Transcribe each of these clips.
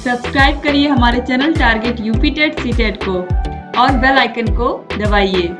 Subscribe करिए हमारे channel target UP TET CTET को और बेल आइकन को दबाइए।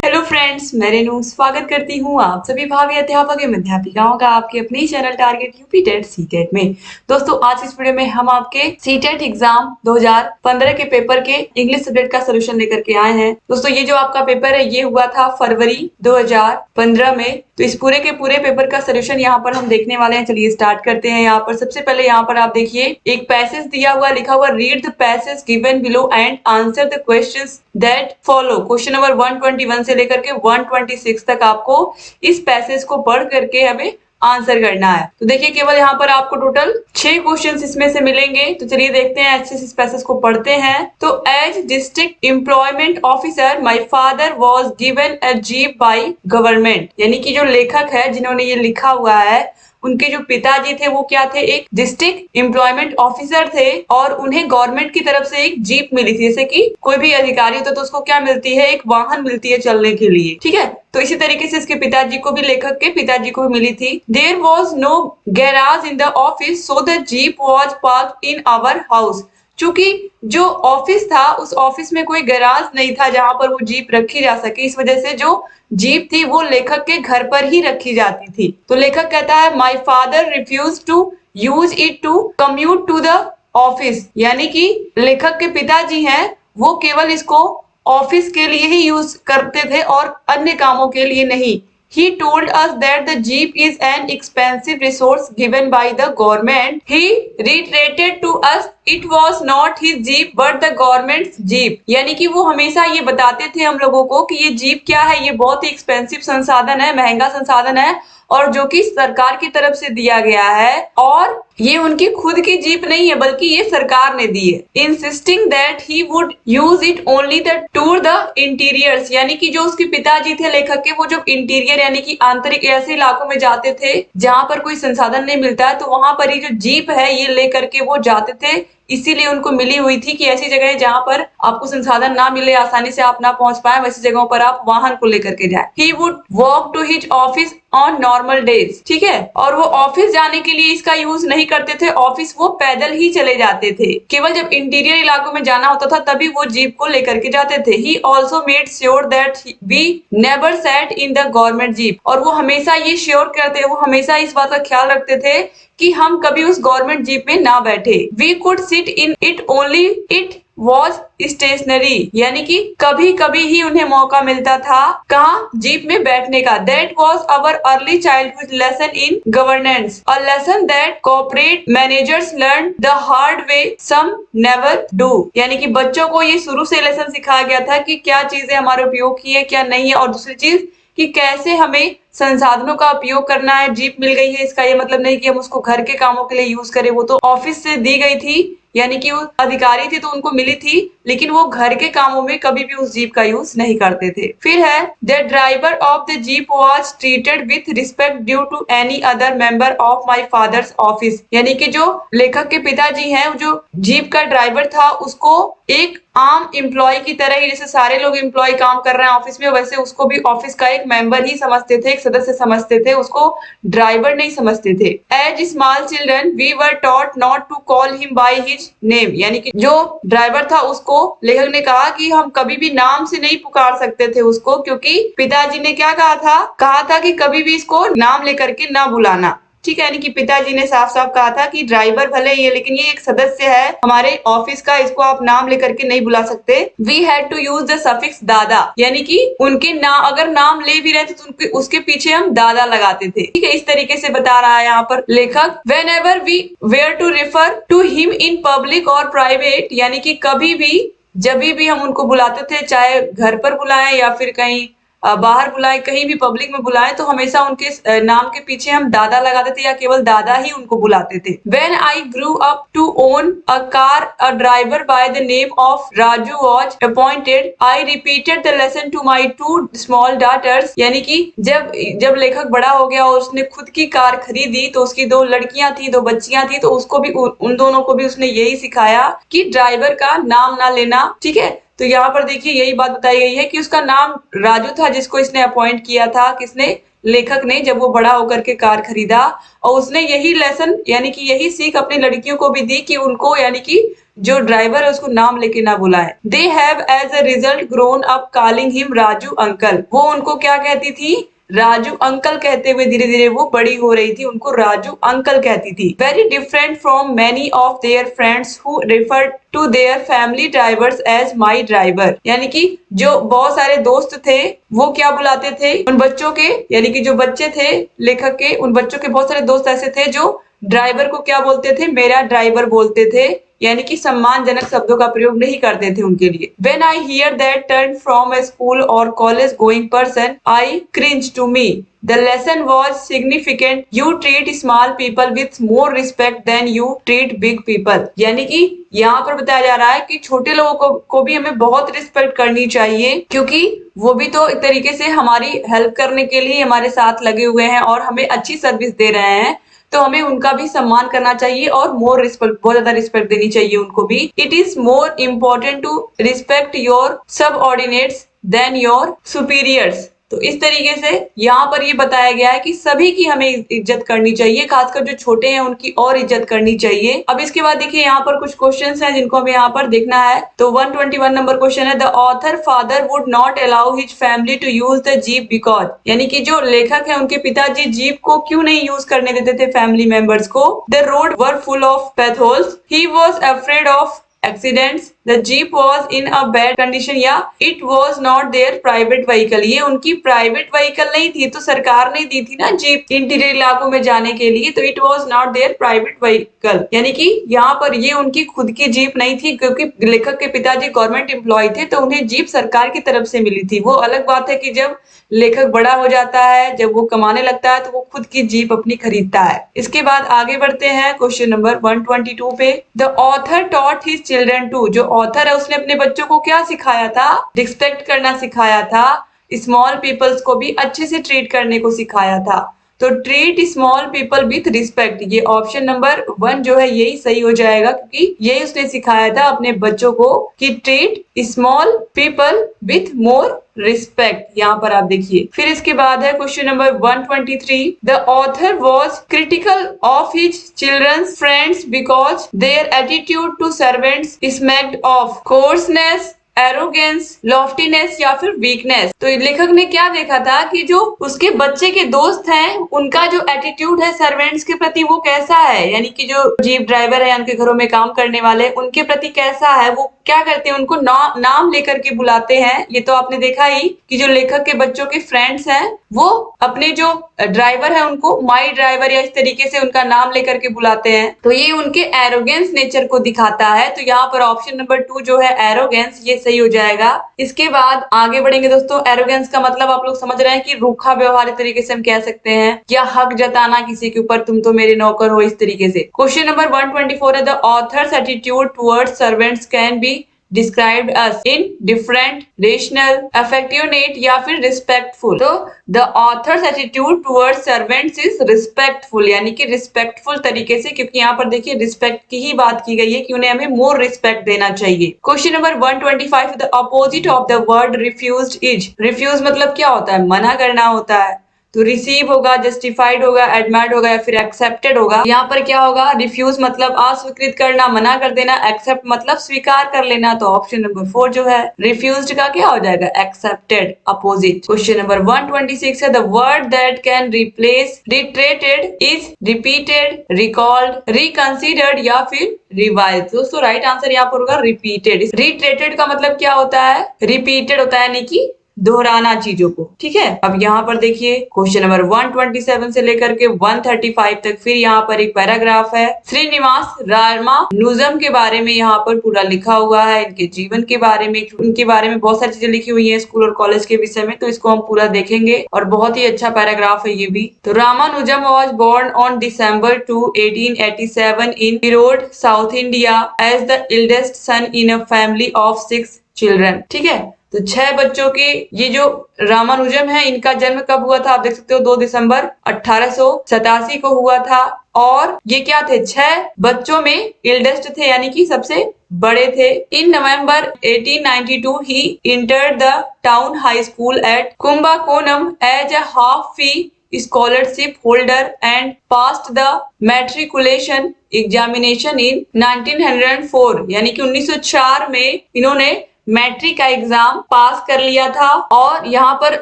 हेलो फ्रेंड्स, मैं रेनू स्वागत करती हूँ आप सभी भावी अध्यापक एवं अध्यापिकाओं का आपके अपने channel target UP TET CTET में। दोस्तों, आज इस वीडियो में हम आपके सीटेट एग्जाम 2015 के पेपर के इंग्लिश सब्जेक्ट का सोल्यूशन लेकर के आए हैं। दोस्तों, ये जो आपका पेपर है ये हुआ था फरवरी 2015 में। तो इस पूरे के पूरे पेपर का सोल्यूशन यहाँ पर हम देखने वाले हैं। चलिए स्टार्ट करते हैं। यहाँ पर सबसे पहले यहाँ पर आप देखिए एक पैसेज दिया हुआ, लिखा हुआ read the passage given below and answer the questions that follow. Question number 121 से लेकर के 126 तक आपको इस पैसेज को पढ़ करके हमें आंसर करना है। तो देखिए केवल यहाँ पर आपको टोटल 6 क्वेश्चंस इसमें से मिलेंगे। तो चलिए देखते हैं, अच्छे से इस पैसेज को पढ़ते हैं। तो as district employment officer my father was given a jeep by government. यानी कि जो लेखक है जिन्होंने ये लिखा हुआ है, उनके जो पिताजी थे वो क्या थे, एक डिस्ट्रिक्ट एम्प्लॉयमेंट ऑफिसर थे और उन्हें गवर्नमेंट की तरफ से एक जीप मिली थी। जैसे कि कोई भी अधिकारी होता है तो उसको क्या मिलती है, एक वाहन मिलती है चलने के लिए, ठीक है। तो इसी तरीके से इसके पिताजी को भी, लेखक के पिताजी को भी मिली थी। There was no garage in the office so the jeep was parked in our house. चूंकि जो ऑफिस था उस ऑफिस में कोई गैराज नहीं था जहां पर वो जीप रखी जा सके, इस वजह से जो जीप थी वो लेखक के घर पर ही रखी जाती थी। तो लेखक कहता है my father refuse to use it to commute to the office. यानी कि लेखक के पिताजी हैं वो केवल इसको ऑफिस के लिए ही यूज करते थे और अन्य कामों के लिए नहीं। He told us that the jeep is an expensive resource given by the government. He reiterated to us it was not his jeep but the government's jeep. यानी कि वो हमेशा ये बताते थे हम लोगों को कि ये जीप क्या है, ये बहुत ही एक्सपेंसिव संसाधन है, महंगा संसाधन है और जो कि सरकार की तरफ से दिया गया है और ये उनकी खुद की जीप नहीं है बल्कि ये सरकार ने दी है। Insisting that he would use it only the tour the interiors. यानी कि जो उसके पिताजी थे लेखक के, वो जब इंटीरियर यानी कि आंतरिक ऐसे इलाकों में जाते थे जहां पर कोई संसाधन नहीं मिलता है, तो वहां पर ही जो जीप है ये लेकर के वो जाते थे। इसीलिए उनको मिली हुई थी कि ऐसी जगह जहां पर आपको संसाधन ना मिले, आसानी से आप ना पहुंच पाए, वैसी जगहों पर आप वाहन को लेकर के जाए। He would walk to his office on normal days, ठीक है। और वो ऑफिस जाने के लिए इसका यूज नहीं करते थे, ऑफिस वो पैदल ही चले जाते थे। केवल जब इंटीरियर इलाकों में जाना होता था तभी वो जीप को लेकर के जाते थे। He also made sure that we never sat in the government jeep. और वो हमेशा ये श्योर करते, वो हमेशा इस बात का ख्याल रखते थे कि हम कभी उस गवर्नमेंट जीप में ना बैठे। We could sit in it only it was stationary. यानी कि कभी कभी ही उन्हें मौका मिलता था कहाँ, जीप में बैठने का। That was our early childhood lesson in governance, a lesson that corporate managers learn the hard way, some never do. यानी कि बच्चों को ये शुरू से लेसन सिखाया गया था कि क्या चीजें हमारे उपयोग की है क्या नहीं है, और दूसरी चीज कि कैसे हमें संसाधनों का उपयोग करना है। जीप मिल गई है इसका ये मतलब नहीं कि हम उसको घर के कामों के लिए यूज करें, वो तो ऑफिस से दी गई थी, यानी कि वो अधिकारी थे तो उनको मिली थी, लेकिन वो घर के कामों में कभी भी उस जीप का यूज नहीं करते थे। फिर है the driver of the jeep was treated with respect due to any other member of my father's office. यानी कि जो लेखक के पिताजी हैं, जो जीप का ड्राइवर था उसको एक आम एम्प्लॉय की तरह ही, जैसे सारे लोग एम्प्लॉय काम कर रहे हैं ऑफिस में, वैसे उसको भी ऑफिस का एक मेंबर ही समझते थे, एक सदस्य समझते थे, उसको ड्राइवर नहीं समझते थे। As small children we were taught not to call him by his name. यानी कि जो ड्राइवर था उसको लेखक ने कहा कि हम कभी भी नाम से नहीं पुकार सकते थे उसको, क्योंकि पिताजी ने क्या कहा था कि कभी भी इसको नाम लेकर के ना बुलाना, ठीक है। यानी कि पिताजी ने साफ साफ कहा था कि ड्राइवर भले ही है लेकिन ये एक सदस्य है हमारे ऑफिस का, इसको आप नाम लेकर के नहीं बुला सकते। We had to use the suffix dada. यानी कि उनके नाम, अगर नाम ले भी रहे थे तो उसके पीछे हम दादा लगाते थे, ठीक है। इस तरीके से बता रहा है यहाँ पर लेखक। Whenever we were to refer to him in public और प्राइवेट। यानी कि कभी भी जब भी हम उनको बुलाते थे, चाहे घर पर बुलाएं या फिर कहीं बाहर बुलाए, कहीं भी पब्लिक में बुलाए, तो हमेशा उनके नाम के पीछे हम दादा लगाते थे या केवल दादा ही उनको बुलाते थे। When I grew up to own a car, a driver by the name of Raju was appointed. I repeated the lesson to my 2 small daughters. यानी कि जब लेखक बड़ा हो गया और उसने खुद की कार खरीदी तो उसकी 2 लड़कियां थी, 2 बच्चियां थी, तो उसको भी उन दोनों को भी उसने यही सिखाया कि ड्राइवर का नाम ना लेना, ठीक है। तो यहाँ पर देखिए यही बात बताई गई है कि उसका नाम राजू था जिसको इसने अपॉइंट किया था, किसने, लेखक ने जब वो बड़ा होकर के कार खरीदा, और उसने यही लेसन यानी कि यही सीख अपनी लड़कियों को भी दी कि उनको यानी कि जो ड्राइवर है उसको नाम लेके ना बुलाए। They have as a result grown up calling him Raju uncle. वो उनको क्या कहती थी? राजू अंकल कहते हुए धीरे धीरे वो बड़ी हो रही थी, उनको राजू अंकल कहती थी। Very different from many of their friends who refer to their family drivers as my driver. यानी कि जो बहुत सारे दोस्त थे वो क्या बुलाते थे उन बच्चों के, यानी कि जो बच्चे थे लेखक के, उन बच्चों के बहुत सारे दोस्त ऐसे थे जो ड्राइवर को क्या बोलते थे? मेरा ड्राइवर बोलते थे, यानी कि सम्मानजनक शब्दों का प्रयोग नहीं करते थे उनके लिए। When I hear that term from a school or college going person, I cringe to me. The lesson was significant. You treat small people with more respect than you treat big people. यानी कि यहाँ पर बताया जा रहा है कि छोटे लोगों को भी हमें बहुत रिस्पेक्ट करनी चाहिए, क्योंकि वो भी तो एक तरीके से हमारी हेल्प करने के लिए हमारे साथ लगे हुए हैं और हमें अच्छी सर्विस दे रहे हैं, तो हमें उनका भी सम्मान करना चाहिए और मोर रिस्पेक्ट, बहुत ज्यादा रिस्पेक्ट देनी चाहिए उनको भी। It is more important to respect your subordinates than your superiors. तो इस तरीके से यहाँ पर ये बताया गया है कि सभी की हमें इज्जत करनी चाहिए, खासकर जो छोटे हैं उनकी और इज्जत करनी चाहिए। अब इसके बाद देखिए यहाँ पर कुछ क्वेश्चंस हैं जिनको हमें यहाँ पर देखना है। तो 121 नंबर क्वेश्चन है, the author father would not allow his family to use the jeep because. यानी कि जो लेखक है उनके पिताजी जीप को क्यों नहीं यूज करने देते थे फैमिली मेंबर्स को? The road were full of potholes, he was afraid of accidents, the jeep was in a bad condition, या it was not their private vehicle। ये उनकी प्राइवेट व्हीकल नहीं थी, तो सरकार ने दी थी ना जीप इंटीरियर इलाकों में जाने के लिए, तो it was not their private vehicle। यानी कि यहाँ पर ये उनकी खुद की जीप नहीं थी, क्योंकि लेखक के पिताजी गवर्नमेंट एम्प्लॉय थे तो उन्हें जीप सरकार की तरफ से मिली थी। वो अलग बात है कि जब लेखक बड़ा हो जाता है, जब वो कमाने लगता है, तो वो खुद की जीप अपनी खरीदता है। इसके बाद आगे बढ़ते हैं क्वेश्चन नंबर 122 पे। The author taught his children to. जो ऑथर है उसने अपने बच्चों को क्या सिखाया था? रिस्पेक्ट करना सिखाया था, स्मॉल पीपल्स को भी अच्छे से ट्रीट करने को सिखाया था। तो treat small people with respect, ये ऑप्शन नंबर 1 जो है यही सही हो जाएगा, क्योंकि यही उसने सिखाया था अपने बच्चों को कि treat small people with more respect. यहाँ पर आप देखिए। फिर इसके बाद है question number 123, the author was critical of his children's friends because their attitude to servants smacked of coarseness, arrogance, loftiness या फिर वीकनेस। तो लेखक ने क्या देखा था कि जो उसके बच्चे के दोस्त हैं उनका जो एटीट्यूड है सर्वेंट्स के प्रति वो कैसा है, यानी कि जो जीप ड्राइवर है उनके घरों में काम करने वाले उनके प्रति कैसा है, वो क्या करते हैं उनको नाम लेकर के बुलाते हैं। ये तो आपने देखा ही कि जो लेखक के बच्चों के फ्रेंड्स हैं वो अपने जो ड्राइवर है उनको माई ड्राइवर या इस तरीके से उनका नाम लेकर के बुलाते हैं। तो ये उनके एरोगेंस नेचर को दिखाता है। तो यहाँ पर ऑप्शन नंबर 2 जो है एरोगेंस, ये सही हो जाएगा। इसके बाद आगे बढ़ेंगे दोस्तों। एरोगेंस का मतलब आप लोग समझ रहे हैं कि रूखा व्यवहार एक तरीके से हम कह सकते हैं, या हक जताना किसी के ऊपर, तुम तो मेरे नौकर हो, इस तरीके से। क्वेश्चन नंबर 124 है, the author's attitude towards servants can be described as indifferent, rational, affectionate या फिर रिस्पेक्टफुल। तो the author's attitude towards servants is respectful, यानी कि रिस्पेक्टफुल तरीके से, क्योंकि यहाँ पर देखिए रिस्पेक्ट की ही बात की गई है कि उन्हें हमें मोर रिस्पेक्ट देना चाहिए। Question number 125, the opposite of the word refused is. Refuse मतलब क्या होता है? मना करना होता है। तो रिसीव होगा, जस्टिफाइड होगा, एडमायर्ड होगा या फिर एक्सेप्टेड होगा। यहाँ पर क्या होगा? रिफ्यूज मतलब अस्वीकृत करना, मना कर देना, एक्सेप्ट मतलब स्वीकार कर लेना। तो ऑप्शन नंबर 4 जो है रिफ्यूज्ड का क्या हो जाएगा? Accepted, opposite. क्वेश्चन नंबर 126 है, the word that can replace retreated is repeated, recalled, reconsidered या फिर रिवाइज। दोस्तों राइट आंसर यहाँ पर होगा रिपीटेड। रिट्रेटेड का मतलब क्या होता है? रिपीटेड होता है, यानी कि दोहराना चीजों को। ठीक है, अब यहाँ पर देखिए क्वेश्चन नंबर 127 से लेकर के 135 तक फिर यहाँ पर एक पैराग्राफ है। श्रीनिवास रामानुजम के बारे में यहाँ पर पूरा लिखा हुआ है, इनके जीवन के बारे में, उनके बारे में बहुत सारी चीजें लिखी हुई है स्कूल और कॉलेज के विषय में। तो इसको हम पूरा देखेंगे और बहुत ही अच्छा पैराग्राफ है ये भी। तो Ramanujam was born on December 2, 1887 in Erode, South India as the eldest son in a family of 6 children. ठीक है, तो 6 बच्चों के ये जो रामानुजम है इनका जन्म कब हुआ था? आप देख सकते हो 2 दिसंबर 1887 को हुआ था। और ये क्या थे? 6 बच्चों में इल्डेस्ट थे, यानी कि सबसे बड़े थे। In November 1892 he entered the town high school at Kumbakonam as a half fee scholarship holder and passed the matriculation examination in 1904 यानी कि 1904 में इन्होंने मैट्रिक का एग्जाम पास कर लिया था और यहाँ पर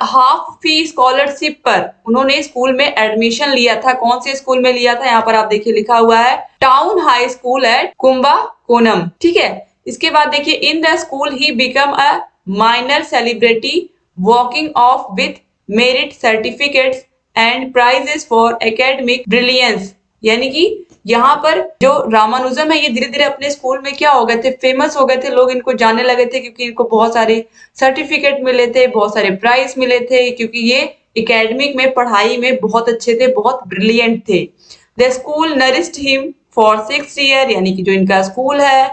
हाफ फी स्कॉलरशिप पर उन्होंने स्कूल में एडमिशन लिया था। कौन से स्कूल में लिया था, यहाँ पर आप देखिए लिखा हुआ है town high school at Kumbakonam. ठीक है, इसके बाद देखिए in the school he become a minor celebrity walking off with merit certificates and prizes for academic brilliance. यानी कि यहाँ पर जो रामानुजम है ये धीरे धीरे अपने स्कूल में क्या हो गए थे, फेमस हो गए थे, लोग इनको जानने लगे थे क्योंकि इनको बहुत सारे सर्टिफिकेट मिले थे, बहुत सारे प्राइज मिले थे, क्योंकि ये एकेडमिक में पढ़ाई में बहुत अच्छे थे, बहुत ब्रिलियंट थे। The school nourished him for 6 year, यानी कि जो इनका स्कूल है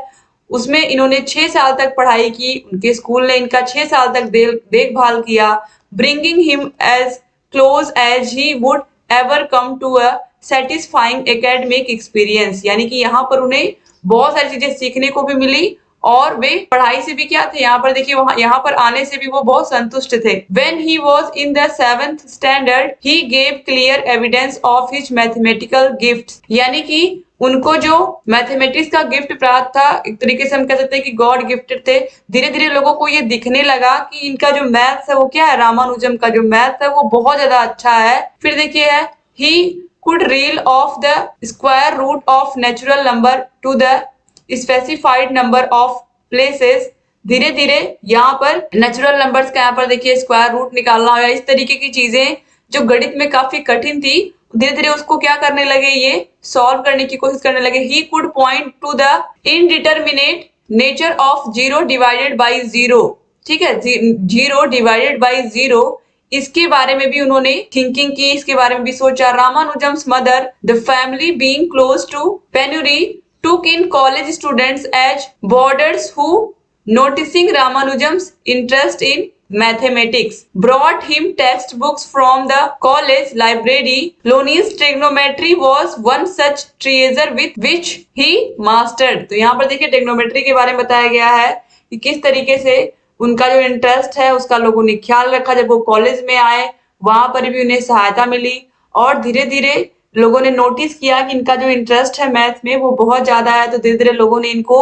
उसमें इन्होंने 6 साल तक पढ़ाई की, उनके स्कूल ने इनका 6 साल तक देखभाल किया। Bringing him as close as he would ever come to a satisfying academic experience, यानी कि यहाँ पर उन्हें बहुत सारी चीजें सीखने को भी मिली और वे पढ़ाई से भी क्या थे, यहाँ पर देखिए वहां यहाँ पर आने से भी वो बहुत संतुष्ट थे। When he was in the 7th standard, he gave clear evidence of his mathematical gifts, यानी कि उनको जो मैथमेटिक्स का गिफ्ट प्राप्त था, एक तरीके से हम कह सकते हैं कि गॉड गिफ्टेड थे। धीरे धीरे लोगों को ये दिखने लगा कि इनका जो मैथ्स है वो क्या है, रामानुजम का जो मैथ्स है वो बहुत ज्यादा अच्छा है। फिर देखिए है he could reel off the square root of natural number to the specified number of places। धीरे धीरे यहाँ पर नेचुरल नंबर्स का यहाँ पर देखिए स्क्वायर रूट निकालना या इस तरीके की चीजें जो गणित में काफी कठिन थी, धीरे धीरे उसको क्या करने लगे, ये सॉल्व करने की कोशिश करने लगे। He could point two the indeterminate nature of zero divided by zero. ठीक है, जीरो डिवाइडेड बाई जीरो, इसके बारे में भी उन्होंने थिंकिंग की, इसके बारे में भी सोचा। Ramanujam's mother the family being close to penury took in college students as boarders who, noticing Ramanujam's interest in mathematics, brought him textbooks from the college library. Loney's trigonometry was one such treasure with which he mastered। तो यहाँ पर देखिए trigonometry के बारे में बताया गया है कि किस तरीके से उनका जो इंटरेस्ट है उसका लोगों ने ख्याल रखा। जब वो कॉलेज में आए वहां पर भी उन्हें सहायता मिली और धीरे धीरे लोगों ने नोटिस किया कि इनका जो इंटरेस्ट है मैथ में वो बहुत ज्यादा है, तो धीरे धीरे लोगों ने इनको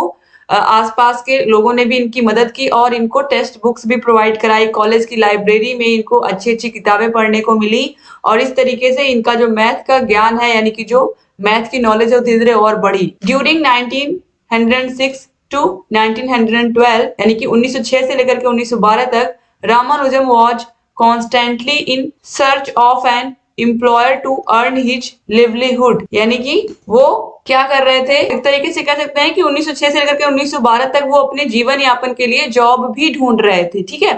आसपास के लोगों ने भी इनकी मदद की और इनको टेक्स्ट बुक्स भी प्रोवाइड कराई। कॉलेज की लाइब्रेरी में इनको अच्छी अच्छी किताबें पढ़ने को मिली और इस तरीके से इनका जो मैथ का ज्ञान है, यानी कि जो मैथ की नॉलेज है वो धीरे धीरे और बढ़ी। ड्यूरिंग 1906 टू 1912, यानी कि 1906 से लेकर के 1912 तक, Ramanujam was constantly in search of an employer to earn his livelihood, यानी कि वो क्या कर रहे थे, एक तरीके से कह सकते हैं कि 1906 से लेकर के 1912 तक वो अपने जीवन यापन के लिए जॉब भी ढूंढ रहे थे। ठीक है,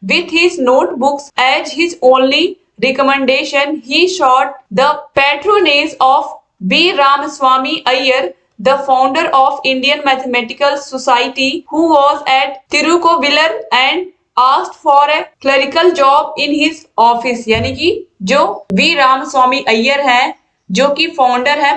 with his notebooks as his only recommendation he sought the patronage of B Ramaswamy Aiyar, the founder of Indian Mathematical Society, who was at Tirukovilar and asked for a clerical job in his office। यानी कि जो we Ramaswamy Iyer हैं, जो कि founder है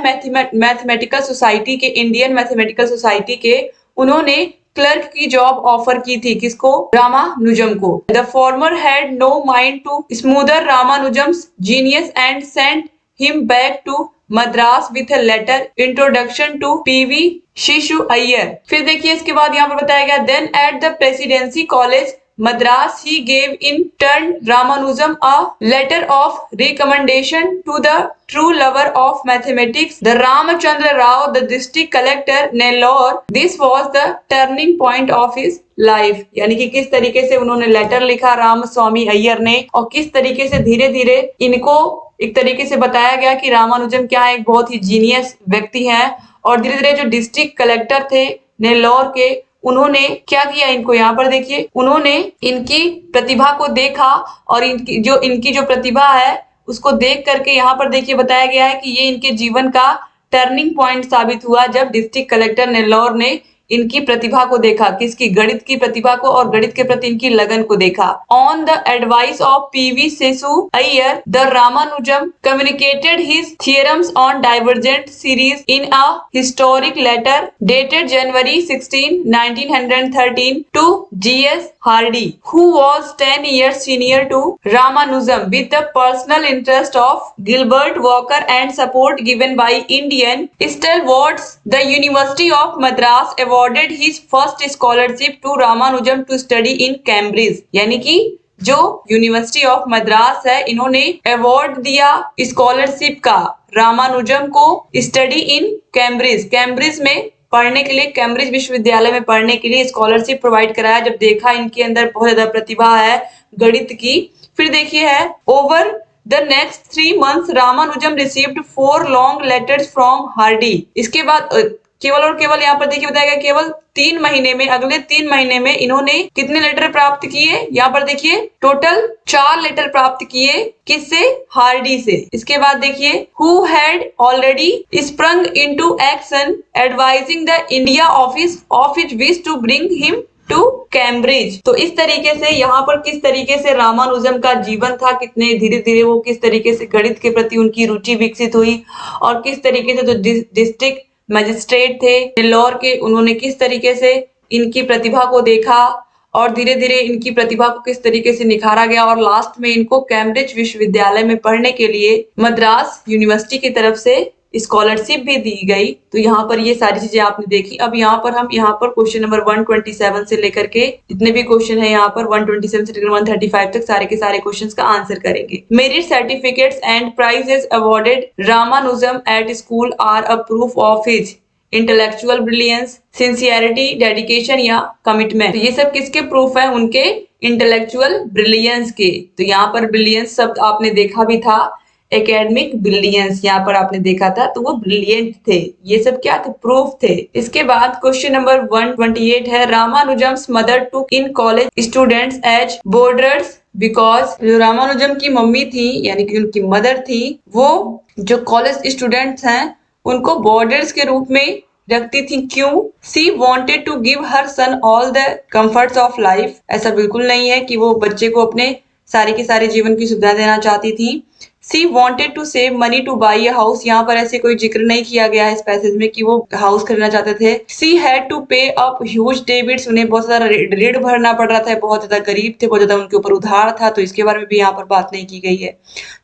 mathematical society के, Indian Mathematical society के, उन्होंने क्लर्क की जॉब ऑफर की थी। किसको? रामानुजम को। The former had no mind to smother Ramanujam's genius and sent him back to Madras with a letter introduction to PV शिशु अय्यर। फिर देखिए इसके बाद यहाँ पर बताया गया, then at the presidency college Madras he gave in turn Ramanujan a letter of recommendation to the true lover of mathematics, the Ramachandra Rao, the district collector Nellore। This was the turning point of his life। यानी कि किस तरीके से उन्होंने letter लिखा रामस्वामी अय्यर ने और किस तरीके से धीरे धीरे इनको एक तरीके से बताया गया कि रामानुजम क्या है, एक बहुत ही जीनियस व्यक्ति हैं। और धीरे धीरे जो डिस्ट्रिक्ट कलेक्टर थे नेल्लौर के, उन्होंने क्या किया, इनको यहाँ पर देखिए, उन्होंने इनकी प्रतिभा को देखा और इनकी जो प्रतिभा है उसको देख करके यहाँ पर देखिए बताया गया है कि ये इनके जीवन का टर्निंग पॉइंट साबित हुआ जब डिस्ट्रिक्ट कलेक्टर नेल्लौर ने इनकी प्रतिभा को देखा, किसकी, गणित की प्रतिभा को और गणित के प्रति इनकी लगन को देखा। On the advice of PV Seshu Aiyar the Ramanujam communicated his theorems on divergent series in a historic letter dated January 16, 1913 to G.S. Hardy, who was 10 years senior to Ramanujan, with the personal interest of Gilbert Walker and support given by Indian stalwarts. The University of Madras awarded his first scholarship to Ramanujan to study in Cambridge. यानी कि जो university of Madras है, इन्होंने award दिया scholarship का रामानुजम को study in Cambridge, Cambridge में पढ़ने के लिए, कैम्ब्रिज विश्वविद्यालय में पढ़ने के लिए स्कॉलरशिप प्रोवाइड कराया जब देखा इनके अंदर बहुत ज्यादा प्रतिभा है गणित की। फिर देखिए है over the next 3 months Ramanujan received 4 long letters from Hardy. इसके बाद केवल और केवल यहाँ पर देखिए बताया गया केवल 3 महीने में, अगले 3 महीने में इन्होंने कितने लेटर प्राप्त किए, यहाँ पर देखिए टोटल 4 लेटर प्राप्त किए। किससे? हार्डी से। इसके बाद देखिए who had already sprung into action advising the India office of his wish to bring him to Cambridge. तो इस तरीके से यहाँ पर किस तरीके से रामानुजम का जीवन था, कितने धीरे धीरे वो किस तरीके से गणित के प्रति उनकी रुचि विकसित हुई और किस तरीके से जो डिस्ट्रिक्ट मजिस्ट्रेट थे नेल्लौर के, उन्होंने किस तरीके से इनकी प्रतिभा को देखा और धीरे धीरे इनकी प्रतिभा को किस तरीके से निखारा गया और लास्ट में इनको कैम्ब्रिज विश्वविद्यालय में पढ़ने के लिए मद्रास यूनिवर्सिटी की तरफ से स्कॉलरशिप भी दी गई। तो यहाँ पर ये सारी चीजें आपने देखी। अब यहाँ पर हम क्वेश्चन नंबर 127 से लेकर के जितने भी क्वेश्चन है यहाँ पर 127 से लेकर 135 तक सारे के सारे क्वेश्चंस का आंसर करेंगे। Merit certificates and prizes awarded Ramanujam at school are a proof of his intellectual brilliance, sincerity, dedication या कमिटमेंट। तो ये सब किसके प्रूफ है? उनके इंटेलेक्चुअल ब्रिलियंस के। तो यहाँ पर ब्रिलियंस शब्द आपने देखा भी था, एकेडमिक ब्रिलियंस यहाँ पर आपने देखा था, तो वो ब्रिलियंट थे। ये सब क्या थे? प्रूफ थे। इसके बाद क्वेश्चन नंबर 128 है Ramanujam's mother took in college students as boarders because. जो रामानुजम की मम्मी थी यानी कि उनकी मदर थी, वो जो कॉलेज स्टूडेंट्स हैं उनको बॉर्डर्स के रूप में रखती थी। क्यों? She wanted to give her son all the comforts of life. ऐसा बिल्कुल नहीं है कि वो बच्चे को अपने सारे के सारे जीवन की सुविधा देना चाहती थी। She wanted to save money to buy a house. यहाँ पर ऐसे कोई जिक्र नहीं किया गया है इस पैसेज में कि वो हाउस खरीदना चाहते थे। सी हैड टू पे अप ह्यूज डेबिट्स। उन्हें बहुत ज्यादा ऋण भरना पड़ रहा था, बहुत ज्यादा गरीब थे, बहुत ज्यादा उनके ऊपर उधार था, तो इसके बारे में भी यहाँ पर बात नहीं की गई है।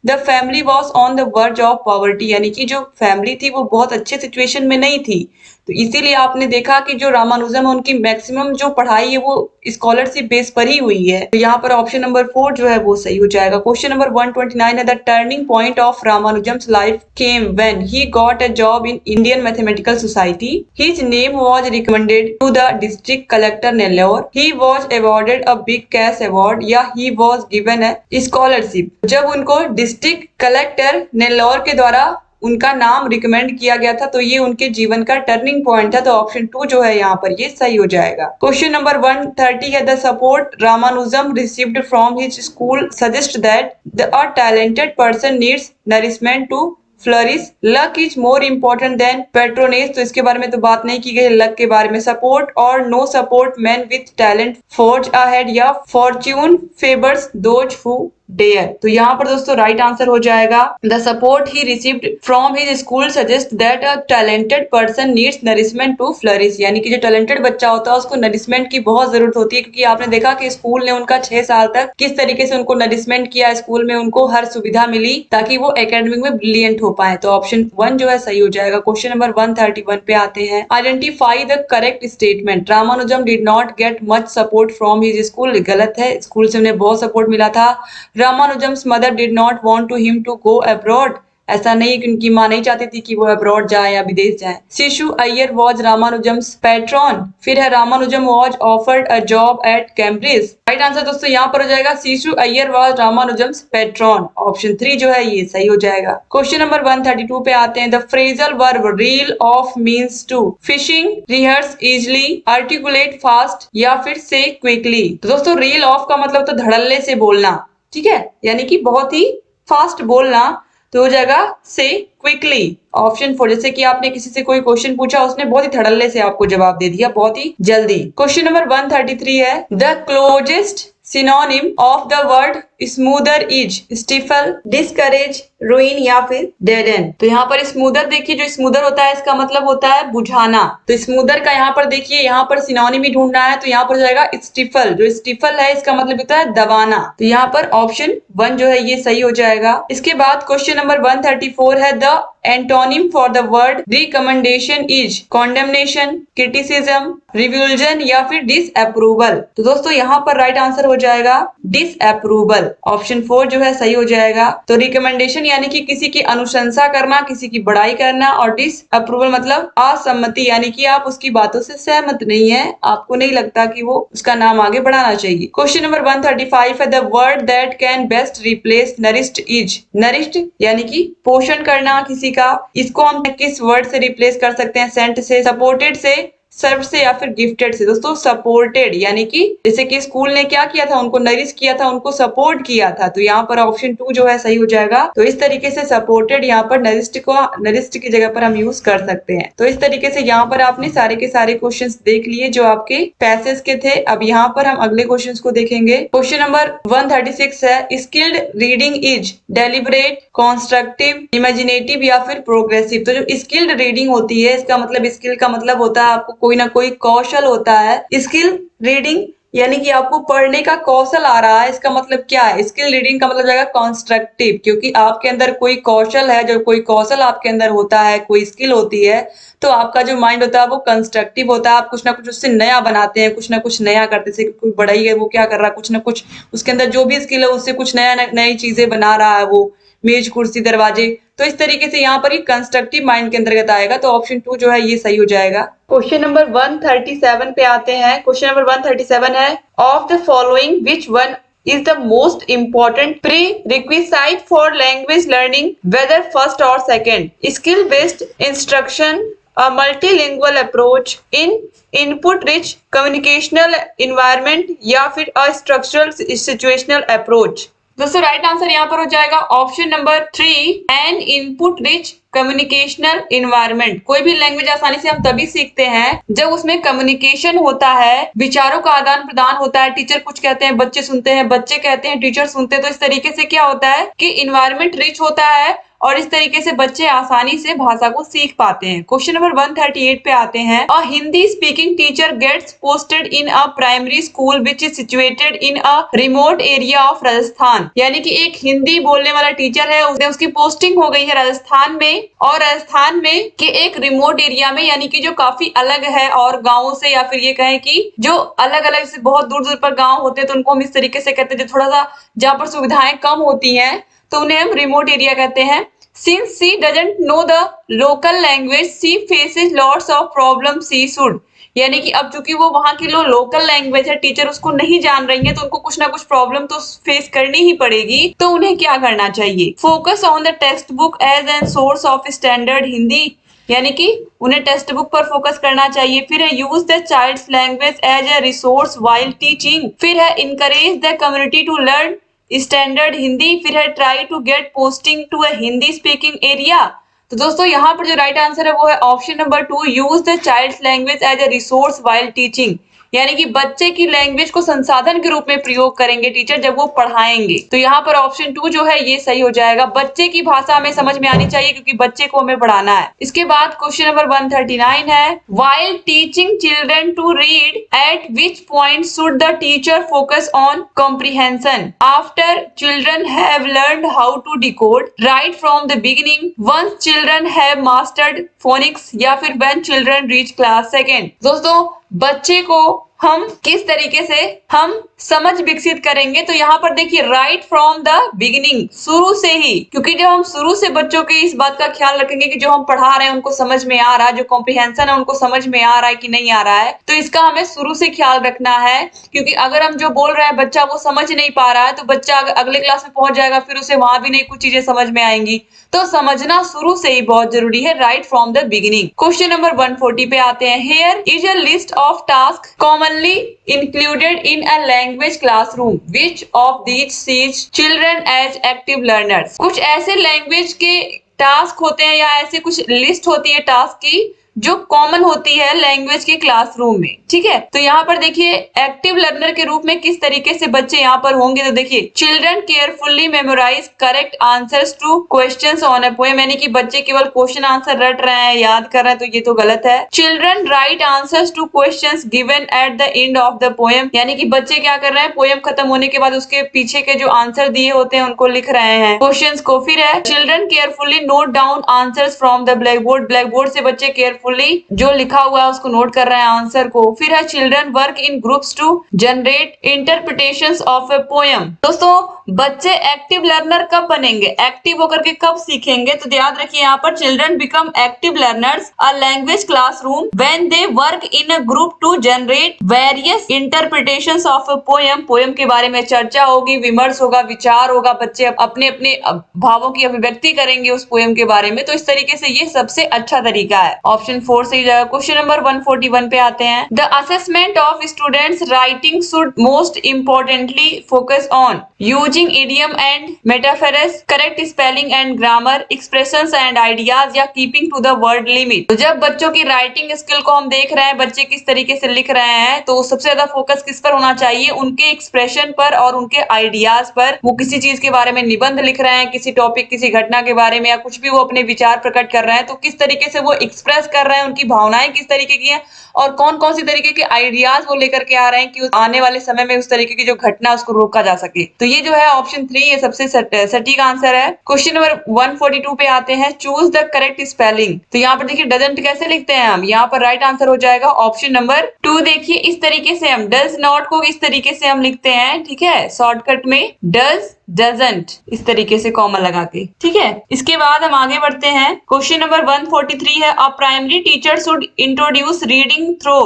The family was on the verge of poverty, यानी कि जो फैमिली थी वो बहुत अच्छे सिचुएशन में नहीं थी। तो इसीलिए आपने देखा कि जो रामानुजम है उनकी मैक्सिमम जो पढ़ाई है वो स्कॉलरशिप बेस पर ही हुई है। तो यहाँ पर ऑप्शन नंबर 4 जो है वो सही हो जाएगा। क्वेश्चन नंबर 129 है the turning point of Ramanujam's life came when he got a job in Indian Mathematical Society. His name was recommended to the district collector Nellore. He was awarded a big cash award या he was given a scholarship. जब उनको district collector Nellore के द्वारा उनका नाम recommend किया गया था तो ये उनके जीवन का टर्निंग पॉइंट था। तो ऑप्शन 2 जो है यहाँ पर ये सही हो जाएगा। क्वेश्चन नंबर 130 है the support Ramanujam received from his school suggest that a talented person needs nourishment to flourish. Luck is more important than patronage. तो इसके बारे में तो बात नहीं की गई लक के बारे में। सपोर्ट और no support man with talent forge ahead या fortune favours those who dare. तो यहाँ पर दोस्तों राइट आंसर हो जाएगा the support he received from his school suggest that a talented person needs nourishment to flourish. यानी कि जो टैलेंटेड बच्चा होता है उसको नरिशमेंट की बहुत जरूरत होती है, क्योंकि आपने देखा कि स्कूल ने उनका 6 साल तक किस तरीके से उनको नरिशमेंट किया, स्कूल में उनको हर सुविधा मिली ताकि वो एकेडमिक में ब्रिलियंट हो पाए। तो ऑप्शन 1 जो है सही हो जाएगा। क्वेश्चन नंबर 131 पे आते हैं। Identify the correct statement. Ramanujam did not get much support from his school. गलत है, स्कूल से उन्हें बहुत सपोर्ट मिला था। Ramanujam's mother did not want to him to go abroad. ऐसा नहीं है कि उनकी माँ नहीं चाहती थी कि वो अब्रॉड जाए या विदेश जाए। शिशु अय्यर वॉज रामानुजम्स पैट्रॉन। फिर है Ramanujan was offered a job eight Cambridge. Right answer दोस्तों यहाँ पर हो जाएगा शिशु अय्यर वॉज रामानुजम्स पैट्रॉन। ऑप्शन 3 जो है ये सही हो जाएगा। क्वेश्चन नंबर 132 पे आते हैं। The phrasal verb reel off means to fishing, rehearse easily, articulate fast या फिर से क्विकली। तो दोस्तों रील ऑफ का मतलब तो धड़ल्ले से बोलना, ठीक है, यानी कि बहुत ही फास्ट बोलना। तो हो जाएगा से क्विकली। ऑप्शन 4, जैसे कि आपने किसी से कोई क्वेश्चन पूछा, उसने बहुत ही धड़ल्ले से आपको जवाब दे दिया, बहुत ही जल्दी। क्वेश्चन नंबर 133 है, the closest synonym of the word smoother is stifle, discourage, ruin या फिर डेड एंड। तो यहाँ पर स्मूदर देखिए, जो स्मूदर होता है इसका मतलब होता है बुझाना। तो स्मूदर का यहाँ पर देखिए, यहाँ पर सिनोनिम ही ढूंढना है, तो यहाँ पर जाएगा स्टिफल। जो स्टिफल है इसका मतलब होता है दबाना। तो यहाँ पर ऑप्शन 1 जो है ये सही हो जाएगा। इसके बाद क्वेश्चन नंबर 134 है, the antonym for the word recommendation is condemnation, criticism, revulsion या फिर डिसअप्रूवल। तो दोस्तों यहाँ पर राइट आंसर हो जाएगा डिसअप्रूवल। ऑप्शन 4 जो है सही हो जाएगा। तो रिकमेंडेशन यानी कि किसी की अनुशंसा करना, किसी की बड़ाई करना, और डिसअप्रूवल मतलब असम्मति, यानी कि आप उसकी बातों से सहमत नहीं है, आपको नहीं लगता कि वो उसका नाम आगे बढ़ाना चाहिए। क्वेश्चन नंबर 135 है, the word that can best replace nourished is. Nourished यानी कि पोषण करना किसी का, इसको हम किस वर्ड से रिप्लेस कर सकते हैं? सेंट से, सपोर्टेड से, सर्व से या फिर गिफ्टेड से। दोस्तों सपोर्टेड, यानी कि जैसे कि स्कूल ने क्या किया था, उनको नरिश किया था, उनको सपोर्ट किया था। तो यहाँ पर ऑप्शन 2 जो है सही हो जाएगा। तो इस तरीके से सपोर्टेड यहाँ पर नरिश्ड की जगह पर हम यूज कर सकते हैं। तो इस तरीके से यहाँ पर आपने सारे के सारे क्वेश्चंस देख लिए जो आपके पैसेज के थे। अब यहाँ पर हम अगले क्वेश्चंस को देखेंगे। क्वेश्चन नंबर 136 है, skilled reading is deliberate, constructive, imaginative या फिर प्रोग्रेसिव। तो जो स्किल्ड रीडिंग होती है, इसका मतलब, स्किल का मतलब होता है आपको कोई ना कोई कौशल होता है। स्किल रीडिंग यानी कि आपको पढ़ने का कौशल आ रहा है, इसका मतलब क्या है? स्किल रीडिंग का मतलब जाएगा कॉन्स्ट्रक्टिव, क्योंकि आपके अंदर कोई कौशल है, जो कोई कौशल आपके अंदर होता है, कोई स्किल होती है, तो आपका जो माइंड होता है वो कंस्ट्रक्टिव होता है। आप कुछ ना कुछ उससे नया बनाते हैं, कुछ ना कुछ नया करते हैं। कोई बड़ा ही है, वो क्या कर रहा है, कुछ ना कुछ उसके अंदर जो भी स्किल है उससे कुछ नया नई चीजें बना रहा है, वो मेज, कुर्सी, दरवाजे। तो इस तरीके से यहाँ पर ही कंस्ट्रक्टिव माइंड के अंतर्गत आएगा। तो ऑप्शन 2 जो है ये सही हो जाएगा। क्वेश्चन नंबर 137 पे आते हैं। क्वेश्चन नंबर 137 है, of the following which one is the most important prerequisite for language learning, whether first or second? Skill based instruction, a multilingual approach, in input rich communicational environment या फिर a structural situational approach। दोस्तों right answer यहाँ पर हो जाएगा option number 3, N input rich communicational environment. कोई भी language आसानी से हम तभी सीखते हैं जब उसमें कम्युनिकेशन होता है, विचारों का आदान प्रदान होता है। टीचर कुछ कहते हैं, बच्चे सुनते हैं, बच्चे कहते हैं, टीचर सुनते हैं। तो इस तरीके से क्या होता है कि इन्वायरमेंट रिच होता है और इस तरीके से बच्चे आसानी से भाषा को सीख पाते हैं। क्वेश्चन नंबर 138 पे आते हैं, a Hindi speaking teacher gets posted in a primary school which is situated in a remote area of Rajasthan. यानी कि एक हिंदी बोलने वाला टीचर है, उसकी पोस्टिंग हो गई है राजस्थान में, और राजस्थान में के एक रिमोट एरिया में, यानी कि जो काफी अलग है और गाँव से, या फिर ये कहें कि जो अलग अलग से बहुत दूर दूर पर गाँव होते हैं, तो उनको हम इस तरीके से कहते हैं, जो थोड़ा सा जहाँ पर सुविधाएं कम होती हैं, तो उन्हें हम रिमोट एरिया कहते हैं। Since she doesn't know the local language, she faces lots of problems she should। यानी कि अब चूंकि वो वहां की लोकल लैंग्वेज है, टीचर उसको नहीं जान रही है, तो उनको कुछ ना कुछ प्रॉब्लम तो फेस करनी ही पड़ेगी। तो उन्हें क्या करना चाहिए? Focus on the text book as an source of standard Hindi, यानी कि उन्हें टेक्स्ट बुक पर फोकस करना चाहिए। फिर है use the child's language as a resource while teaching. फिर है encourage the community to learn standard Hindi. फिर है try to get posting to a Hindi speaking area. तो दोस्तों यहाँ पर जो राइट आंसर है वो है option number 2, use the child's language as a resource while teaching. यानी कि बच्चे की लैंग्वेज को संसाधन के रूप में प्रयोग करेंगे टीचर जब वो पढ़ाएंगे। तो यहाँ पर ऑप्शन 2 जो है ये सही हो जाएगा। बच्चे की भाषा हमें समझ में आनी चाहिए, क्योंकि बच्चे को हमें पढ़ाना है। इसके बाद क्वेश्चन नंबर 139 है, while teaching children to read at which point should the teacher focus on comprehension? After children have learned how to decode, right from the beginning, once children have mastered phonics, या फिर when children reach class second. दोस्तों बच्चे को हम किस तरीके से हम समझ विकसित करेंगे? तो यहाँ पर देखिए राइट फ्रॉम द बिगिनिंग, शुरू से ही, क्योंकि जब हम शुरू से बच्चों के इस बात का ख्याल रखेंगे कि जो हम पढ़ा रहे हैं उनको समझ में आ रहा है, जो कॉम्प्रिहेंशन है उनको समझ में आ रहा है कि नहीं आ रहा है, तो इसका हमें शुरू से ख्याल रखना है। क्योंकि अगर हम जो बोल रहे हैं बच्चा वो समझ नहीं पा रहा है, तो बच्चा अगले क्लास में पहुंच जाएगा, फिर उसे वहां भी नहीं कुछ चीजें समझ में आएंगी। तो समझना शुरू से ही बहुत जरूरी है, right from the beginning. Question number 140 पे आते हैं, here is a list of task common commonly included in a language classroom. Which of these sees children as active learners? कुछ ऐसे लैंग्वेज के टास्क होते हैं या ऐसे कुछ लिस्ट होती है टास्क की जो कॉमन होती है लैंग्वेज के क्लासरूम में, ठीक है। तो यहाँ पर देखिए एक्टिव लर्नर के रूप में किस तरीके से बच्चे यहाँ पर होंगे, तो देखिए children carefully memorise correct answers to questions on a poem, यानी कि बच्चे केवल क्वेश्चन आंसर रट रहे हैं, याद कर रहे हैं, तो ये तो गलत है। Children right answers to questions given at the end of the poem, यानी कि बच्चे क्या कर रहे हैं, पोएम खत्म होने के बाद उसके पीछे के जो आंसर दिए होते हैं उनको लिख रहे हैं क्वेश्चंस को। फिर है children carefully note down answers from the black board, black board से बच्चे केयरफुली जो लिखा हुआ है उसको नोट कर रहे हैं आंसर को। फिर है children work in groups to generate interpretations of a poem. दोस्तों बच्चे एक्टिव लर्नर कब बनेंगे, एक्टिव होकर के कब सीखेंगे, तो याद रखिए यहाँ पर children become active learners a language classroom when they work in a group to generate various interpretations of a poem. Poem के बारे में चर्चा होगी, विमर्श होगा, विचार होगा, बच्चे अपने अपने भावों की अभिव्यक्ति करेंगे उस पोएम के बारे में। तो इस तरीके से ये सबसे अच्छा तरीका है। ऑप्शन 4 सही जाएगा। क्वेश्चन नंबर 141 पे आते हैं। The assessment of students writing should most importantly focus on using idiom and metaphors, correct spelling and grammar, expressions and ideas या keeping to the word limit. तो जब बच्चों की राइटिंग स्किल को हम देख रहे हैं, बच्चे किस तरीके से लिख रहे हैं, तो सबसे ज्यादा फोकस किस पर होना चाहिए, उनके एक्सप्रेशन पर और उनके आइडियाज पर। वो किसी चीज के बारे में निबंध लिख रहे हैं, किसी टॉपिक किसी घटना के बारे में या कुछ भी वो अपने विचार प्रकट कर रहे हैं, तो किस तरीके से वो एक्सप्रेस कर रहे हैं, उनकी भावनाएं किस तरीके की हैं और कौन कौन सी तरीके के आइडियाज वो लेकर के आ रहे हैं कि आने वाले समय में उस तरीके की जो घटना उसको रोका जा सके। तो ये जो है ऑप्शन 3 ये सबसे सटीक आंसर है। क्वेश्चन नंबर 142 पे आते हैं। Choose the correct spelling. तो यहाँ पर देखिए डजंट कैसे लिखते हैं हम, यहाँ पर राइट आंसर हो जाएगा ऑप्शन नंबर 2। देखिए इस तरीके से हम डज नॉट को इस तरीके से हम लिखते हैं, ठीक है, शॉर्टकट में डज डजंट इस तरीके से कॉमा लगा के, ठीक है। इसके बाद हम आगे बढ़ते हैं। क्वेश्चन नंबर 143 है। A primary teacher should introduce reading through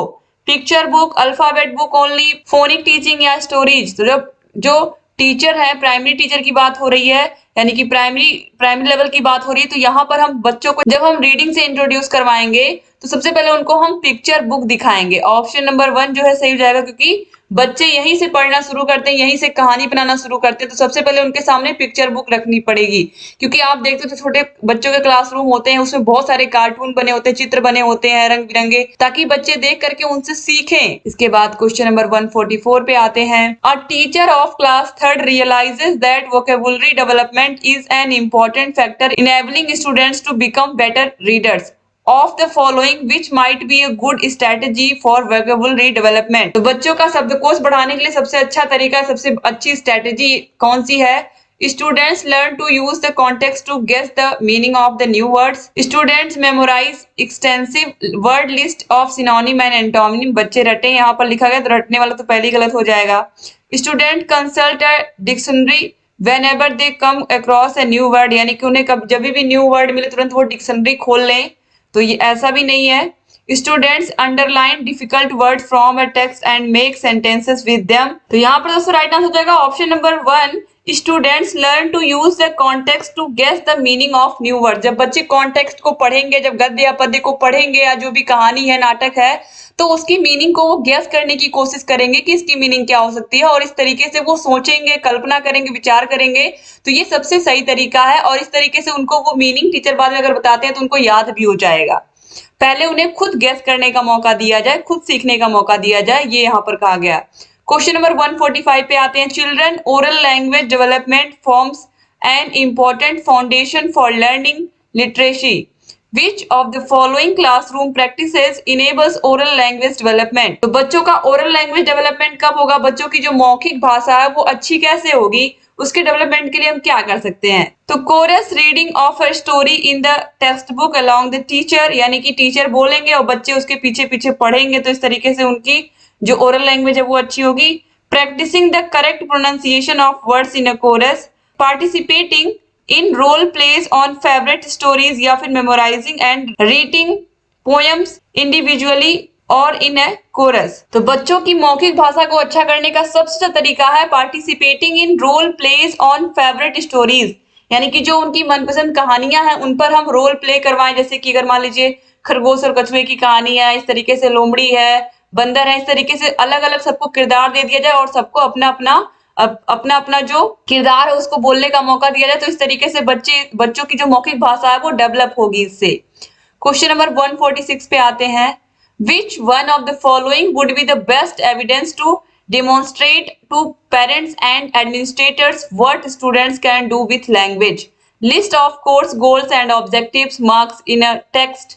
picture book, alphabet book only, phonic teaching या स्टोरीज। तो जब जो टीचर है, प्राइमरी टीचर की बात हो रही है, यानी कि प्राइमरी लेवल की बात हो रही है, तो यहाँ पर हम बच्चों को जब हम रीडिंग से इंट्रोड्यूस करवाएंगे तो सबसे पहले उनको हम पिक्चर बुक दिखाएंगे। ऑप्शन नंबर 1 जो है सही हो जाएगा, क्योंकि बच्चे यहीं से पढ़ना शुरू करते हैं, यहीं से कहानी बनाना शुरू करते हैं, तो सबसे पहले उनके सामने पिक्चर बुक रखनी पड़ेगी। क्योंकि आप देखते हो तो छोटे बच्चों के क्लासरूम होते हैं, उसमें बहुत सारे कार्टून बने होते हैं, चित्र बने होते हैं रंग बिरंगे, ताकि बच्चे देख करके उनसे सीखें। इसके बाद क्वेश्चन नंबर 144 पे आते हैं। A teacher of class 3rd realises that vocabulary development is an important factor enabling students to become better readers of the following which might be a good strategy for vocabulary development। तो बच्चों का शब्दकोश बढ़ाने के लिए सबसे अच्छा तरीका, सबसे अच्छी स्ट्रेटेजी कौन सी है? Students learn to use the context to guess the meaning of the new words. Students memorize extensive word list of synonym and antonym। बच्चे रटे, यहाँ पर लिखा गया तो रटने वाला तो पहले ही गलत हो जाएगा। Student consult a dictionary whenever they come across a new word, यानी कि उन्हें जब भी न्यू वर्ड मिले तुरंत वो डिक्शनरी खोल लें, तो ये ऐसा भी नहीं है। Students underline difficult word from a text and make sentences with them. तो यहाँ पर दोस्तों राइट आंसर हो जाएगा option number 1। Students learn to use the context to guess the meaning of new word. जब बच्चे कॉन्टेक्स्ट को पढ़ेंगे, जब गद्य या पद्य को पढ़ेंगे या जो भी कहानी है, नाटक है, तो उसकी मीनिंग को वो गेस करने की कोशिश करेंगे कि इसकी मीनिंग क्या हो सकती है, और इस तरीके से वो सोचेंगे, कल्पना करेंगे, विचार करेंगे। तो ये सबसे सही तरीका है, और इस तरीके से उनको वो मीनिंग टीचर बाद में अगर बताते हैं तो उनको याद भी हो जाएगा। पहले उन्हें खुद गेस करने का मौका दिया जाए, खुद सीखने का मौका दिया जाए, ये यहाँ पर कहा गया। क्वेश्चन नंबर 145 पे आते हैं। Children oral language development forms an important foundation for learning literacy. Which of the following classroom practices enables oral language development? तो बच्चों का oral language development कब होगा? बच्चों की जो मौखिक भाषा है वो अच्छी कैसे होगी, उसके डेवलपमेंट के लिए हम क्या कर सकते हैं? तो chorus reading of a story in the text book along the teacher, यानी कि टीचर बोलेंगे और बच्चे उसके पीछे पीछे पढ़ेंगे, तो इस तरीके से उनकी जो ओरल लैंग्वेज है वो अच्छी होगी। Practising the correct pronunciation of words in a chorus, participating in role plays on favourite stories, या फिर memorising and reading poems individually और इन ए कोरस। तो बच्चों की मौखिक भाषा को अच्छा करने का सबसे अच्छा तरीका है participating in role plays on favourite stories, यानी कि जो उनकी मनपसंद कहानियां हैं उन पर हम रोल प्ले करवाएं। जैसे कि अगर मान लीजिए खरगोश और कछुए की कहानी है, इस तरीके से लोमड़ी है, बंदर है, इस तरीके से अलग अलग सबको किरदार दे दिया जाए और सबको अपना अपना जो किरदार है उसको बोलने का मौका दिया जाए, तो इस तरीके से बच्चों की जो मौखिक भाषा है वो डेवलप होगी इससे। क्वेश्चन नंबर 146 पे आते हैं। Which one of the following would be the best evidence to demonstrate to parents and administrators what students can do with language? List of course goals and objectives, marks in a text,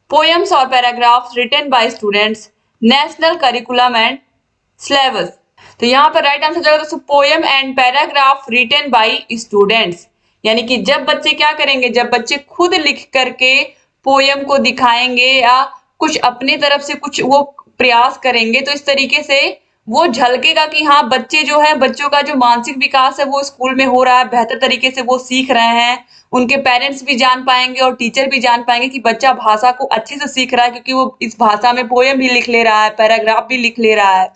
poems or paragraphs written by students, national curriculum and syllabus. तो यहाँ पर right answer जाएगा दोस्तों poem and paragraph written by students. यानी कि जब बच्चे क्या करेंगे, जब बच्चे खुद लिख करके पोएम को दिखाएंगे या कुछ अपने तरफ से कुछ वो प्रयास करेंगे, तो इस तरीके से वो झलकेगा कि हाँ बच्चे जो है, बच्चों का जो मानसिक विकास है वो स्कूल में हो रहा है, बेहतर तरीके से वो सीख रहे हैं। उनके पेरेंट्स भी जान पाएंगे और टीचर भी जान पाएंगे कि बच्चा भाषा को अच्छे से सीख रहा है, क्योंकि वो इस भाषा में पोएम भी लिख ले रहा है, पैराग्राफ भी लिख ले रहा है।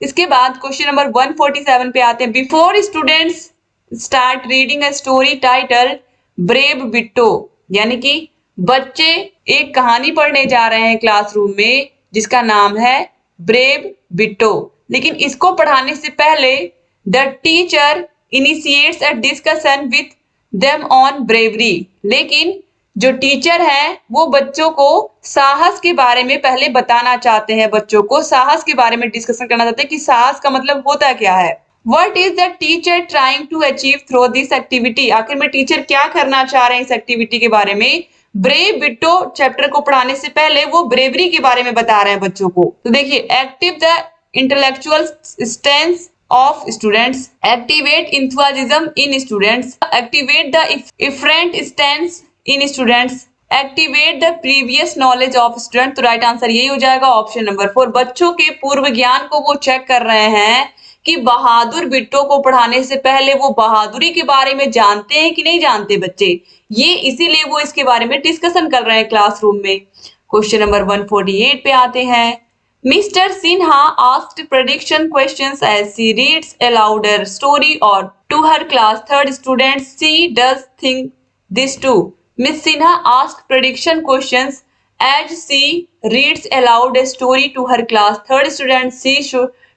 इसके बाद क्वेश्चन नंबर 147 पे आते हैं। Before students start reading a story title brave Bitto, यानी कि बच्चे एक कहानी पढ़ने जा रहे हैं क्लासरूम में जिसका नाम है ब्रेव बिट्टो, लेकिन इसको पढ़ाने से पहले the teacher initiates a discussion with them on bravery, लेकिन जो टीचर है वो बच्चों को साहस के बारे में पहले बताना चाहते हैं, बच्चों को साहस के बारे में डिस्कशन करना चाहते हैं कि साहस का मतलब होता क्या है। What is the teacher trying to achieve through this activity? आखिर में टीचर क्या करना चाह रहे हैं इस एक्टिविटी के बारे में। ब्रेव बिट्टो चैप्टर को पढ़ाने से पहले वो ब्रेवरी के बारे में बता रहे हैं बच्चों को। तो देखिए, active the intellectual stance of students, activate enthusiasm in students, activate the efferent stance in students, activate the previous knowledge of student। तो राइट आंसर यही हो जाएगा ऑप्शन नंबर 4। बच्चों के पूर्व ज्ञान को वो चेक कर रहे हैं कि बहादुर बिट्टो को पढ़ाने से पहले वो बहादुरी के बारे में जानते हैं कि नहीं जानते बच्चे, ये इसीलिए वो इसके बारे में डिस्कशन कर रहे हैं क्लासरूम में। क्वेश्चन नंबर 148 पे आते हैं। Mr. Sinha asked prediction questions as she reads aloud her story or to her class third students. She does think this too. Miss Sinha asked prediction questions as she reads aloud a story to her class third students. She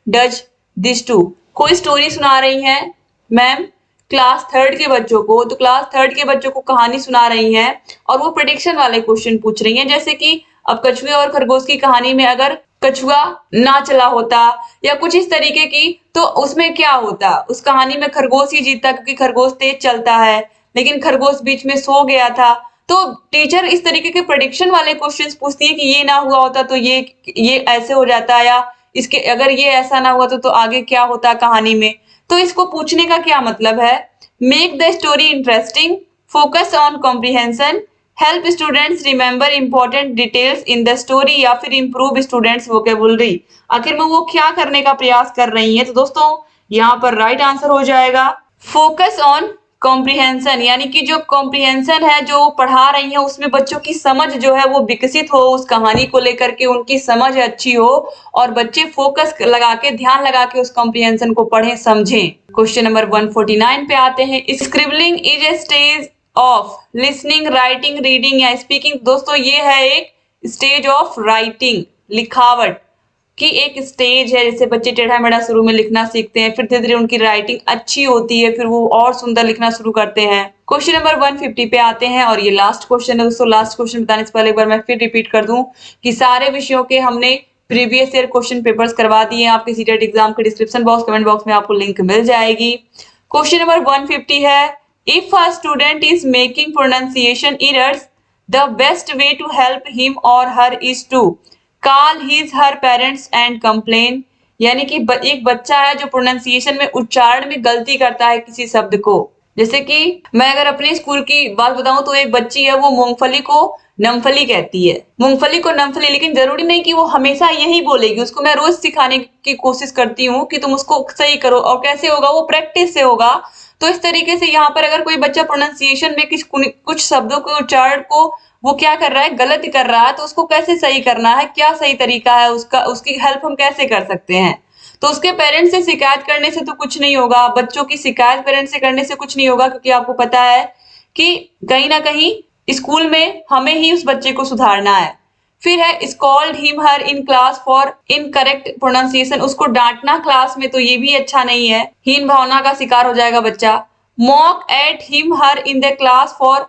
does this too. कोई story सुना रही हैं ma'am class third के बच्चों को, तो class third के बच्चों को कहानी सुना रही हैं और वो प्रेडिक्शन वाले क्वेश्चन पूछ रही हैं, जैसे कि अब कछुए और खरगोश की कहानी में अगर कछुआ ना चला होता या कुछ इस तरीके की, तो उसमें क्या होता, उस कहानी में खरगोश ही जीतता क्योंकि खरगोश तेज चलता है, लेकिन खरगोश बीच में सो गया था। तो टीचर इस तरीके के प्रेडिक्शन वाले क्वेश्चंस पूछती है कि ये ना हुआ होता तो ये ऐसे हो जाता, या इसके अगर ये ऐसा ना हुआ तो आगे क्या होता कहानी में। तो इसको पूछने का क्या मतलब है, make the story interesting, focus on comprehension, help students remember important details in the story, या फिर इंप्रूव स्टूडेंट्स वोकेबुलरी। आखिर में वो क्या करने का प्रयास कर रही है, तो दोस्तों यहाँ पर राइट आंसर हो जाएगा फोकस ऑन कॉम्प्रिहेंशन, यानी कि जो कॉम्प्रिहेंशन है जो पढ़ा रही है उसमें बच्चों की समझ जो है वो विकसित हो, उस कहानी को लेकर के उनकी समझ अच्छी हो और बच्चे फोकस लगा के ध्यान लगा के उस कॉम्प्रिहेंशन को पढ़ें समझें। क्वेश्चन नंबर 149 पे आते हैं। Scribbling is a stage of listening, writing, reading या स्पीकिंग। दोस्तों ये है एक स्टेज ऑफ राइटिंग, लिखावट की एक स्टेज है, जैसे बच्चे टेढ़ा मेढ़ा शुरू में लिखना सीखते हैं, फिर धीरे धीरे उनकी राइटिंग अच्छी होती है, फिर वो और सुंदर लिखना शुरू करते हैं। क्वेश्चन नंबर 150 पे आते हैं और ये लास्ट क्वेश्चन है दोस्तों। लास्ट क्वेश्चन बताने से पहले एक बार मैं फिर रिपीट कर दूं कि सारे विषयों के हमने प्रीवियस ईयर क्वेश्चन पेपर्स करवा दिए हैं। आपके सीटेट एग्जाम के डिस्क्रिप्शन बॉक्स, कमेंट बॉक्स में आपको लिंक मिल जाएगी। क्वेश्चन नंबर 150 है, if a student is making pronunciation errors, the best way to help him or her is to call his her parents and complain. यानी कि एक बच्चा है जो प्रोनाउंसिएशन में, उच्चारण में गलती करता है किसी शब्द को, जैसे कि मैं अगर अपने स्कूल की बात बताऊं तो एक बच्ची है वो मूंगफली को नमफली कहती है, मूंगफली को नमफली, लेकिन जरूरी नहीं कि वो हमेशा यही बोलेगी। उसको मैं रोज सिखाने की कोशिश करती हूँ कि तुम उसको सही करो, और कैसे होगा वो प्रैक्टिस से होगा। तो इस तरीके से यहाँ पर अगर कोई बच्चा प्रोनाउंसिएशन में कुछ शब्दों के उच्चारण को वो क्या कर रहा है, गलत कर रहा है, तो उसको कैसे सही करना है, क्या सही तरीका है उसका, उसकी हेल्प हम कैसे कर सकते हैं। तो उसके पेरेंट्स से शिकायत करने से तो कुछ नहीं होगा, बच्चों की शिकायत पेरेंट्स से करने से कुछ नहीं होगा, क्योंकि आपको पता है कि कहीं ना कहीं स्कूल में हमें ही उस बच्चे को सुधारना है। फिर है scold him her in class for incorrect pronunciation, उसको डांटना क्लास में तो ये भी अच्छा नहीं है, हीन भावना का शिकार हो जाएगा बच्चा। Mock at him her in the class for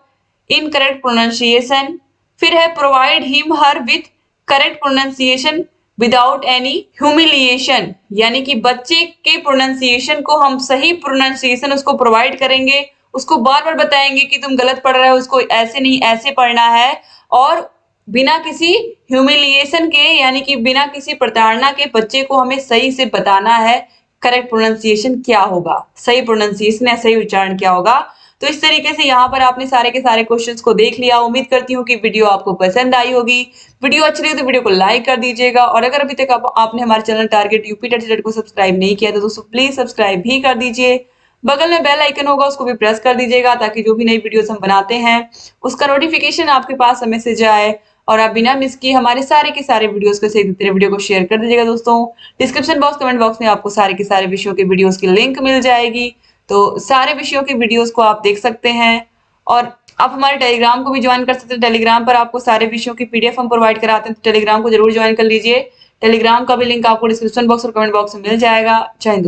incorrect pronunciation. फिर है provide him her with correct pronunciation without any humiliation, यानी कि बच्चे के प्रोनाउंसिएशन को हम सही प्रोनाउंसिएशन उसको प्रोवाइड करेंगे, उसको बार बार बताएंगे कि तुम गलत पढ़ रहे हो, उसको ऐसे नहीं ऐसे पढ़ना है, और बिना किसी ह्यूमिलिएशन के यानी कि बिना किसी प्रताड़ना के बच्चे को हमें सही से बताना है करेक्ट प्रोनाउंसिएशन क्या होगा, सही प्रोनाउंसिएशन या सही उच्चारण क्या होगा। तो इस तरीके से यहाँ पर आपने सारे के सारे क्वेश्चंस को देख लिया। उम्मीद करती हूँ कि वीडियो आपको पसंद आई होगी। वीडियो अच्छी लगी तो वीडियो को लाइक कर दीजिएगा, और अगर अभी तक आपने हमारे channel target UP TET CTET को सब्सक्राइब नहीं किया तो दोस्तों प्लीज सब्सक्राइब भी कर दीजिए। बगल में बेल आइकन होगा, उसको भी प्रेस कर दीजिएगा ताकि जो भी नई वीडियोस हम बनाते हैं उसका नोटिफिकेशन आपके पास समय से जाए, और आप बिना मिस किए हमारे सारे के सारे वीडियोस को सेव करते वीडियो को शेयर कर दीजिएगा। दोस्तों डिस्क्रिप्शन बॉक्स कमेंट बॉक्स में आपको सारे के सारे विषयों के वीडियोस की लिंक मिल जाएगी, तो सारे विषयों के वीडियोस को आप देख सकते हैं। और आप हमारे टेलीग्राम को भी ज्वाइन कर सकते हैं, टेलीग्राम पर आपको सारे विषयों की पीडीएफ हम प्रोवाइड कराते हैं, तो टेलीग्राम को जरूर ज्वाइन कर लीजिए। टेलीग्राम का भी लिंक आपको डिस्क्रिप्शन बॉक्स और कमेंट बॉक्स में मिल जाएगा। जय हिंद।